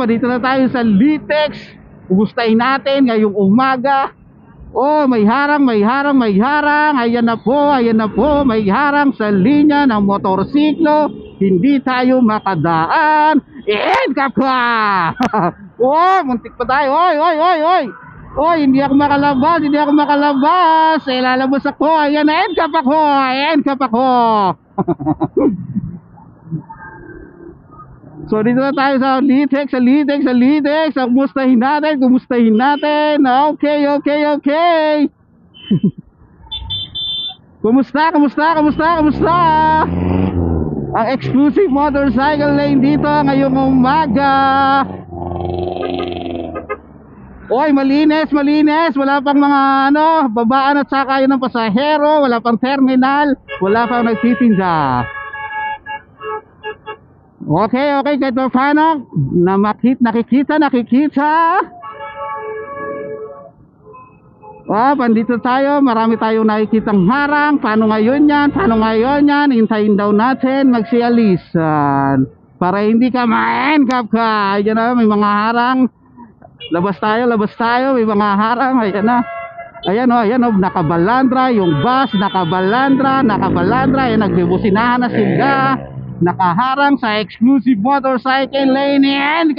Dito na tayo sa Litex. Kumustahin natin ngayong umaga. Oh, may harang, may harang, may harang. Ayan na po, may harang sa linya ng motorsiklo. Hindi tayo makadaan. Endcap ka! Oh, muntik pa tayo. Oy, oy, oy, oy. Oy, hindi ako makalabas, hindi ako makalabas. Lalabas ako. Ayan na, endcap ako. Endcap ako. So dito na tayo sa Litex, Kumustahin natin, kumustahin natin. Okay, okay, okay. Kumusta, kumusta, kumusta, kumusta? Ang exclusive motorcycle lane dito ngayong umaga. Oy, malinis, malinis. Wala pang mga babaan at sakayan ng pasahero. Wala pang terminal. Wala pang nagtitinda. Okay, okay, kahit pa paano nakikita. Pandito tayo, marami tayong nakikitang harang. Paano ngayon yan? Hintayin daw natin magsialisan para hindi ka ma-endcap ka. Ayan na, may mga harang. Labas tayo, may mga harang. Ayan na. Ayan o, nakabalandra yung bus, nakabalandra. Ayan, nagbibusinahan na sila. Nakaharang sa exclusive motorcycle lane and